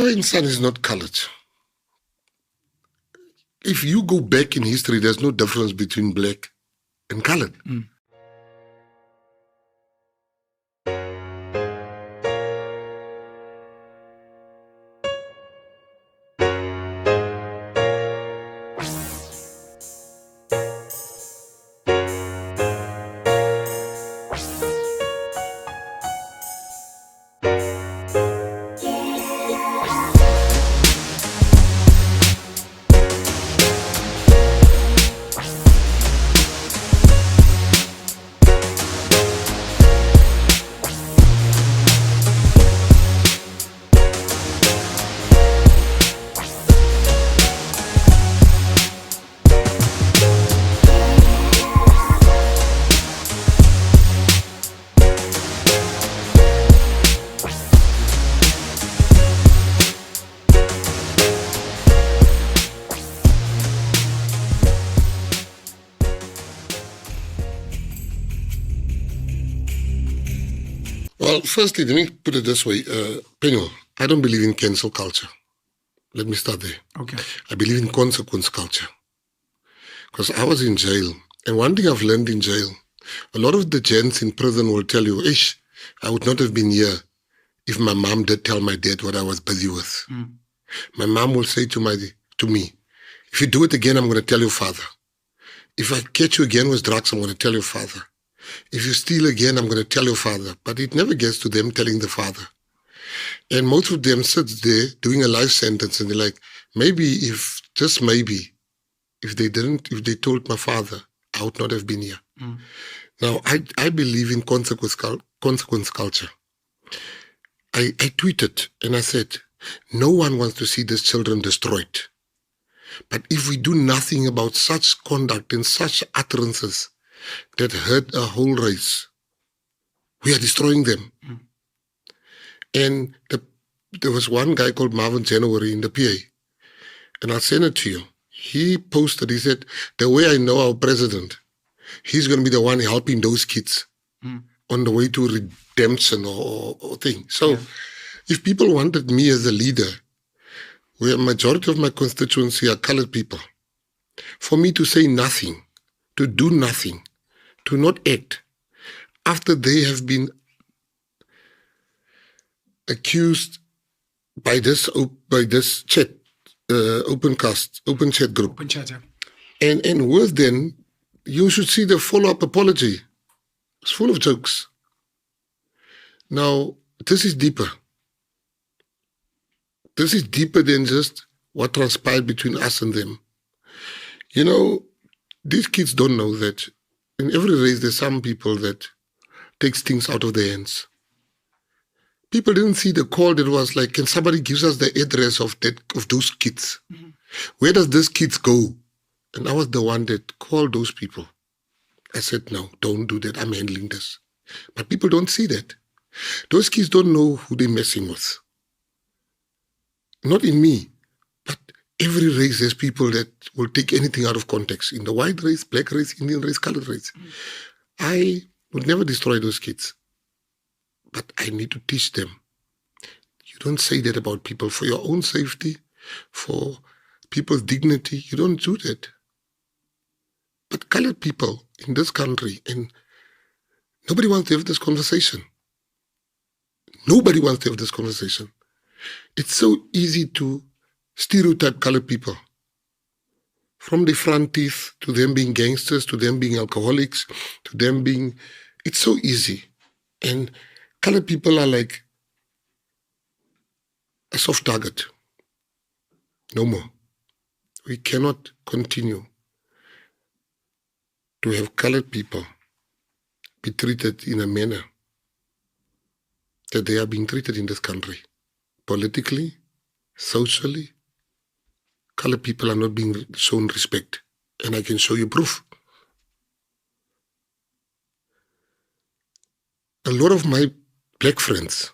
Our son is not colored. If you go back in history, there's no difference between black and colored. Well, firstly, let me put it this way. Penuel, I don't believe in cancel culture. Let me start there. Okay. I believe in consequence culture. Because I was in jail. And one thing I've learned in jail, a lot of the gents in prison will tell you, Ish, I would not have been here if my mom did tell my dad what I was busy with. My mom will say to me, if you do it again, I'm going to tell your father. If I catch you again with drugs, I'm going to tell your father. If you steal again, I'm going to tell your father. But it never gets to them telling the father. And most of them sit there doing a life sentence and they're like, if they told my father, I would not have been here. Now, I believe in consequence culture. I tweeted and I said, no one wants to see these children destroyed. But if we do nothing about such conduct and such utterances that hurt a whole race, we are destroying them. And there was one guy called Marvin January in the PA, and I'll send it to you. He posted, he said, the way I know our president, he's going to be the one helping those kids on the way to redemption or thing. So if people wanted me as a leader, where a majority of my constituency are colored people, for me to say nothing, to do nothing, to not act, after they have been accused by this chat, open chat group. Open chat, yeah. And worse than, you should see the follow-up apology. It's full of jokes. Now, this is deeper. This is deeper than just what transpired between us and them. You know, these kids don't know that in every race there's some people that takes things out of their hands. People didn't see the call that was like, can somebody give us the address of those kids? Where does these kids go? And I was the one that called those people. I said, no, don't do that. I'm handling this. But people don't see that. Those kids don't know who they're messing with. Not in me, but every race there's people that will take anything out of context. In the white race, black race, Indian race, colored race. I would never destroy those kids. But I need to teach them. You don't say that about people for your own safety, for people's dignity. You don't do that. But colored people in this country, and nobody wants to have this conversation. Nobody wants to have this conversation. It's so easy to stereotype colored people. From the front teeth, to them being gangsters, to them being alcoholics, to them being... It's so easy. And colored people are like a soft target. No more. We cannot continue to have colored people be treated in a manner that they are being treated in this country. Politically, socially, colored people are not being shown respect. And I can show you proof. A lot of my black friends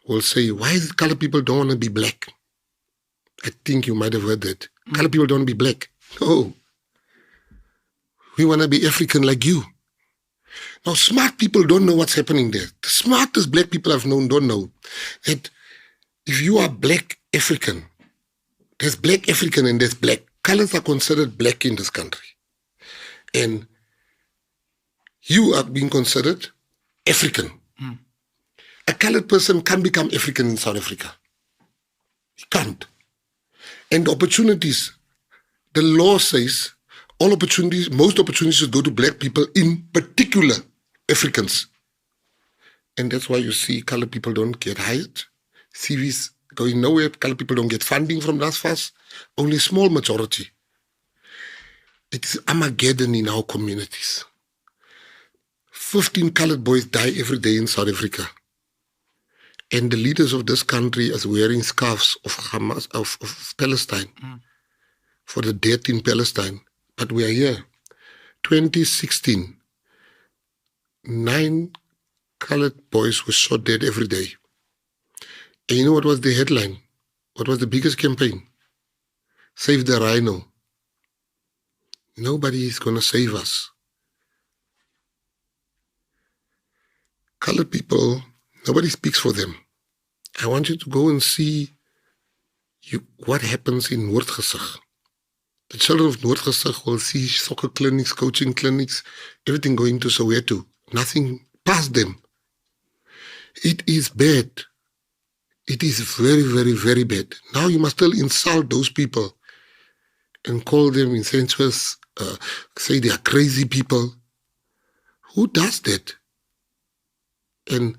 will say, why is it colored people don't want to be black? I think you might have heard that. Colored people don't want to be black. No. We want to be African like you. Now, smart people don't know what's happening there. The smartest black people I've known don't know that if you are black African. There's black African and there's black. Colors are considered black in this country. And you are being considered African. A colored person can't become African in South Africa. He can't. And the opportunities, the law says all opportunities, most opportunities should go to black people, in particular Africans. And that's why you see colored people don't get hired. CVs going nowhere. Colored people don't get funding from NASFAS. Only a small majority. It's Armageddon in our communities. 15 colored boys die every day in South Africa. And the leaders of this country are wearing scarves of Hamas, of Palestine, for the death in Palestine. But we are here. 2016, 9 colored boys were shot dead every day. And you know what was the headline? What was the biggest campaign? Save the rhino. Nobody is going to save us. Colored people, nobody speaks for them. I want you to go and see what happens in Noordgesig. The children of Noordgesig will see soccer clinics, coaching clinics, everything going to Soweto. Nothing past them. It is bad. It is very, very, very bad. Now you must still insult those people and call them insensuous, say they are crazy people. Who does that? And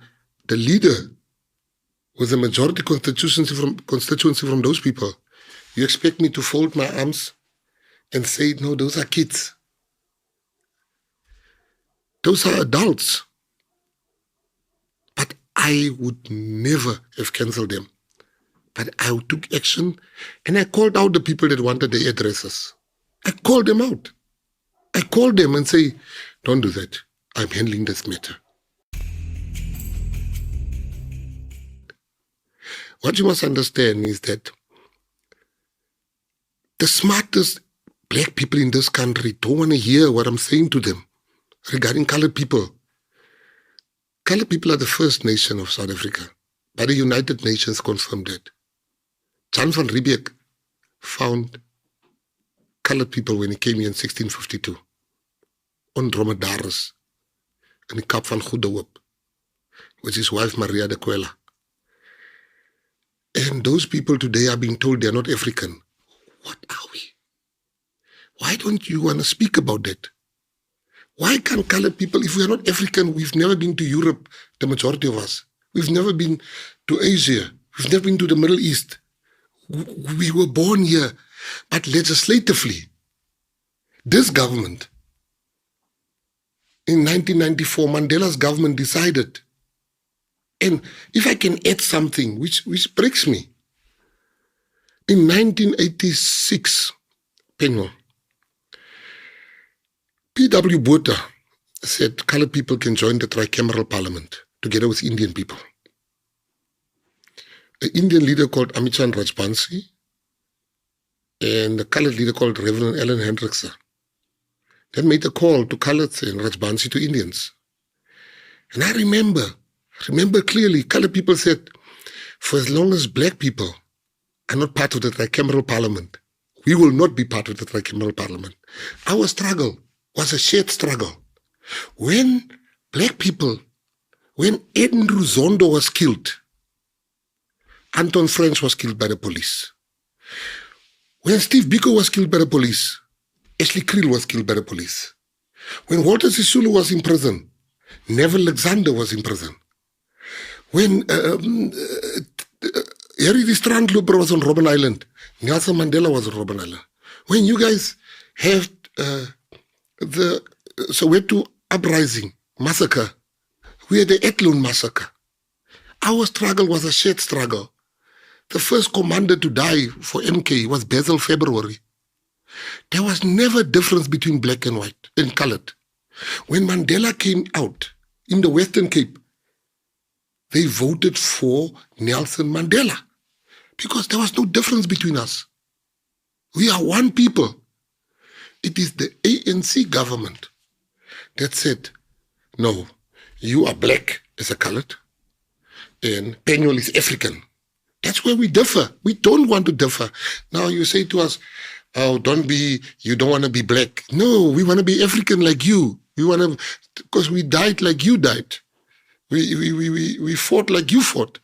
the leader with the majority constituency from those people, you expect me to fold my arms and say, no, those are kids. Those are adults. But I would never have cancelled them. But I took action and I called out the people that wanted the addresses. I called them out. I called them and say, don't do that. I'm handling this matter. What you must understand is that the smartest black people in this country don't want to hear what I'm saying to them regarding colored people. Colored people are the first nation of South Africa. By the United Nations confirmed that. Jan van Riebeeck found colored people when he came here in 1652 on dromedaries in the Kaap van Goede Hoop with his wife Maria de Quella. And those people today are being told they're not African. What are we? Why don't you want to speak about that? Why can't colored people, if we are not African, we've never been to Europe, the majority of us. We've never been to Asia. We've never been to the Middle East. We were born here. But legislatively, this government, in 1994, Mandela's government decided. And if I can add something which breaks me. In 1986, Penuel, P.W. Botha said colored people can join the tricameral parliament together with Indian people. An Indian leader called Amichan Rajbansi and a colored leader called Reverend Ellen Hendrickson then made a call to coloreds and Rajbansi to Indians. And I remember clearly, colored people said, for as long as black people are not part of the tricameral parliament, we will not be part of the tricameral parliament. Our struggle was a shared struggle. When black people, when Andrew Zondo was killed, Anton French was killed by the police. When Steve Biko was killed by the police, Ashley Kriel was killed by the police. When Walter Sisulu was in prison, Neville Alexander was in prison. When Harry the Strandloper was on Robben Island, Nelson Mandela was on Robben Island. When you guys have the Soweto uprising, massacre, we had the Etlun massacre. Our struggle was a shared struggle. The first commander to die for MK was Basil February. There was never a difference between black and white and colored. When Mandela came out in the Western Cape, they voted for Nelson Mandela because there was no difference between us. We are one people. It is the ANC government that said, no, you are black as a colored and Penuel is African. That's where we differ. We don't want to differ. Now you say to us, oh, you don't want to be black. No, we want to be African like you. We want to, because we died like you died. We fought like you fought.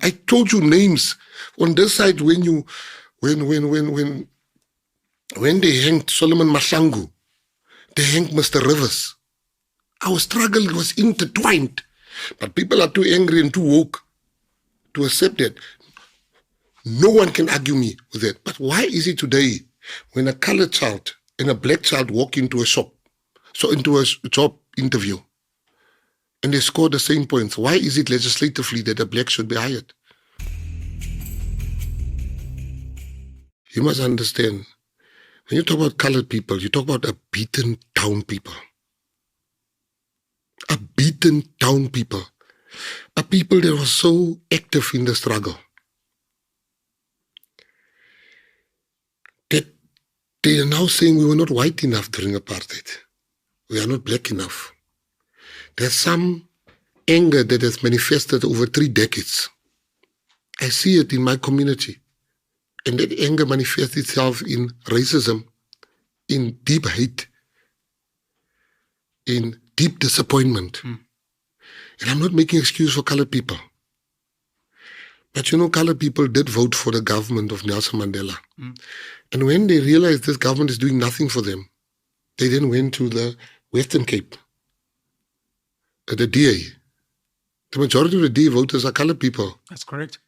I told you names on this side when they hanged Solomon Mahlangu, they hanged Mr. Rivers. Our struggle was intertwined, but people are too angry and too woke to accept that. No one can argue me with that. But why is it today when a colored child and a black child walk into a shop, into a job interview, and they score the same points, why is it legislatively that a black should be hired? You must understand, when you talk about colored people, you talk about a beaten down people. A beaten down people. A people that was so active in the struggle that they are now saying we were not white enough during apartheid. We are not black enough. There's some anger that has manifested over 3 decades. I see it in my community. And that anger manifests itself in racism, in deep hate, in deep disappointment. And I'm not making excuse for colored people. But you know, colored people did vote for the government of Nelson Mandela. And when they realized this government is doing nothing for them, they then went to the Western Cape, the DA. The majority of the DA voters are colored people. That's correct.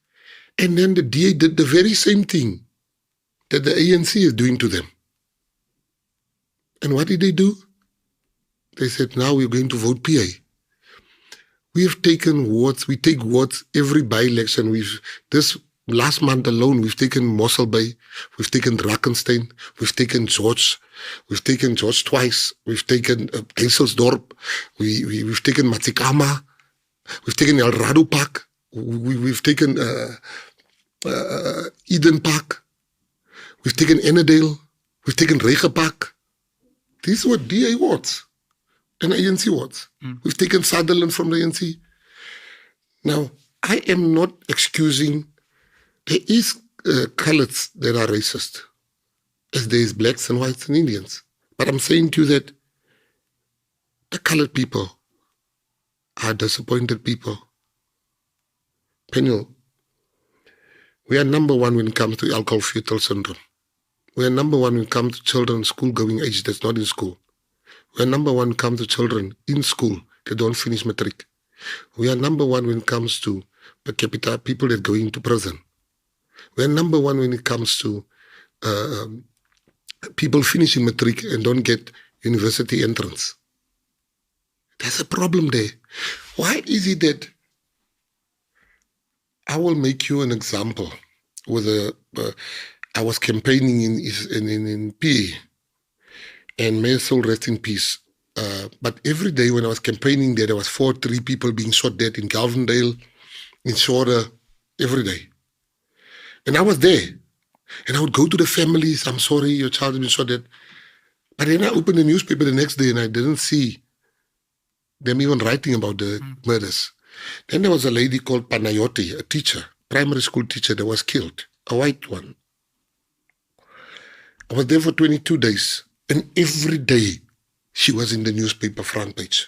And then the DA did the very same thing that the ANC is doing to them. And what did they do? They said, now we're going to vote PA. We have taken wards. We take wards every by-election. This last month alone, we've taken Mossel Bay, we've taken Drakensberg, we've taken George twice, we've taken Eiselsdorp, we've taken Matsikama, we've taken El Rado Park, we've taken Eden Park, we've taken Ennedale, we've taken Rege Park. These were DA wards and ANC wards. We've taken Sutherland from the ANC. Now, I am not excusing. There is coloreds that are racist, as there is blacks and whites and Indians. But I'm saying to you that the colored people are disappointed people. Penuel, we are number 1 when it comes to alcohol fetal syndrome. We are number 1 when it comes to children school-going age that's not in school. We are number 1 when it comes to children in school that don't finish matric. We are number 1 when it comes to per capita people that go into prison. We are number 1 when it comes to people finishing matric and don't get university entrance. There's a problem there. Why is it that I will make you an example with I was campaigning in PA, and may soul rest in peace. But every day when I was campaigning there was 3 people being shot dead in Galvindale, in Shore, every day. And I was there. And I would go to the families, I'm sorry, your child has been shot dead. But then I opened the newspaper the next day and I didn't see them even writing about the murders. Then there was a lady called Panayoti, a teacher, primary school teacher that was killed, a white one. I was there for 22 days. And every day she was in the newspaper front page.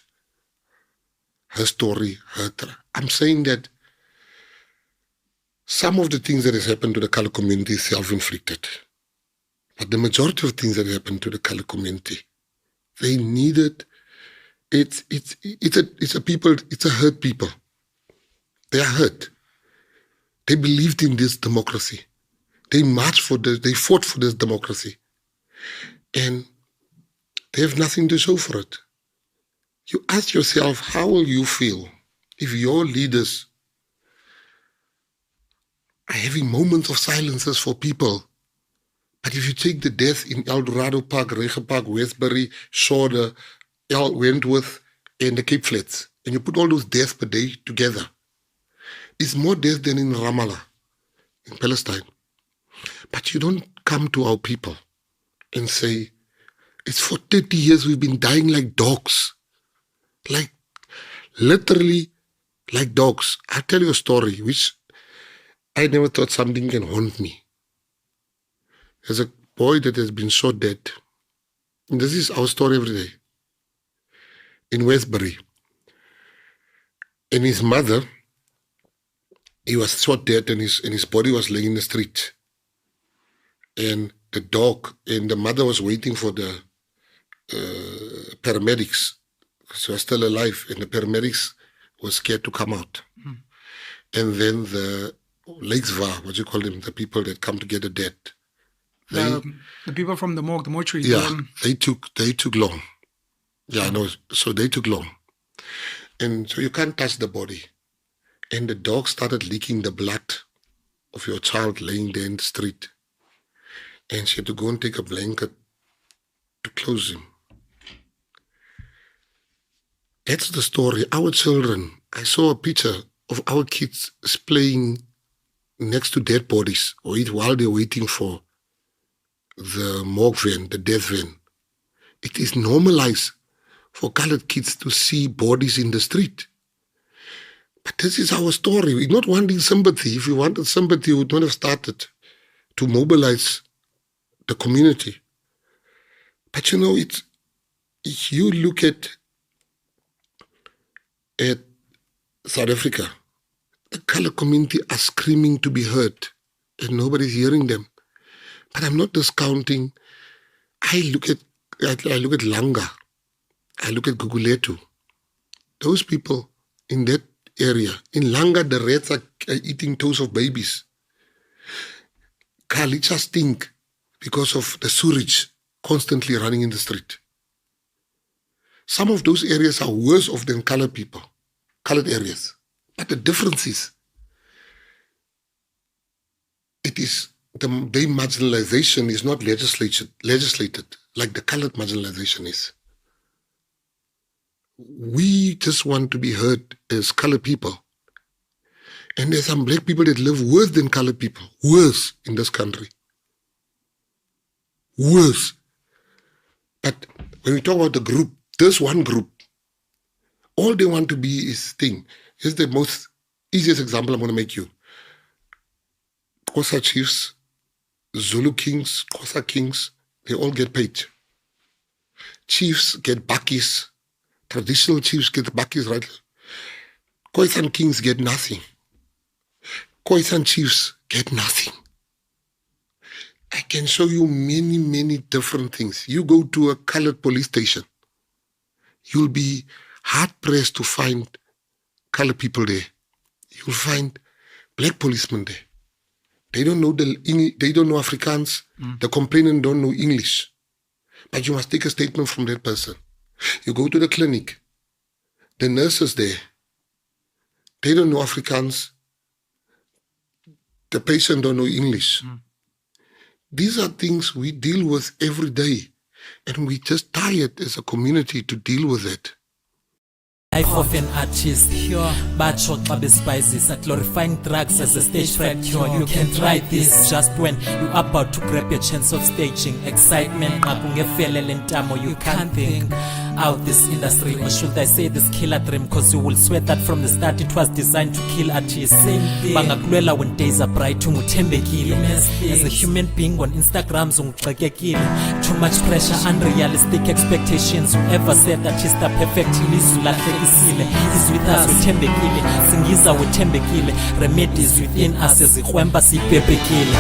Her story, I'm saying that some of the things that has happened to the colour community is self-inflicted. But the majority of things that happened to the colour community, they needed, it's a hurt people. They are hurt. They believed in this democracy. They marched for this, they fought for this democracy. And they have nothing to show for it. You ask yourself, how will you feel if your leaders are having moments of silences for people? But if you take the death in El Dorado Park, Rege Park, Westbury, Shore, Wentworth, and the Cape Flats, and you put all those deaths per day together, it's more deaths than in Ramallah, in Palestine. But you don't come to our people and say, it's for 30 years we've been dying like dogs. Like, literally like dogs. I'll tell you a story which I never thought something can haunt me. There's a boy that has been shot dead. And this is our story every day. In Westbury. And his mother, he was shot dead and his body was laying in the street. And the dog and the mother was waiting for the paramedics. She was still alive and the paramedics were scared to come out. And then the Lakesvar, what you call them, the people that come to get the dead. The people from the morgue, the mortuary. Yeah, they took long. Yeah, no, so they took long. And so you can't touch the body. And the dog started licking the blood of your child laying there in the street. And she had to go and take a blanket to close him. That's the story. Our children, I saw a picture of our kids playing next to dead bodies while they're waiting for the morgue van, the death van. It is normalized for colored kids to see bodies in the street. But this is our story. We're not wanting sympathy. If we wanted sympathy, we would not have started to mobilize the community. But you know, if you look at South Africa, the colored community are screaming to be heard and nobody's hearing them. But I'm not discounting. I look at Langa. I look at Guguletu. Those people in that area. In Langa, the rats are eating toes of babies. Kalicha stink because of the sewage constantly running in the street. Some of those areas are worse off than colored people, colored areas. But the difference is, the marginalization is not legislated like the colored marginalization is. We just want to be heard as colored people. And there's some black people that live worse than colored people. Worse in this country. Worse. But when we talk about the group, there's one group. All they want to be is thing. Here's the most easiest example I'm going to make you. Xhosa chiefs, Zulu kings, Xhosa kings, they all get paid. Chiefs get bakkies. Traditional chiefs get bakkies, right? Khoisan kings get nothing. Khoisan chiefs get nothing. I can show you many, many different things. You go to a colored police station, you'll be hard-pressed to find colored people there. You'll find black policemen there. They don't know Afrikaans. The complainant don't know English. But you must take a statement from that person. You go to the clinic. The nurses there, they don't know Afrikaans. The patient don't know English. These are things we deal with every day. And we just tired as a community to deal with it. Life of an artist, bad shot spices, glorifying drugs as a stage fright cure. You can try this just when you're about to grab your chance of staging. Excitement, you can't think out this industry, or should I say this killer dream, cause you will swear that from the start it was designed to kill artists. Bangakulwela when days are bright, ungutembekile. As a human being on Instagram, too much pressure, unrealistic expectations. Whoever said that he's the perfect is with us, utembekile. Singiza utembekile. Remedies within us as sibhebhekile.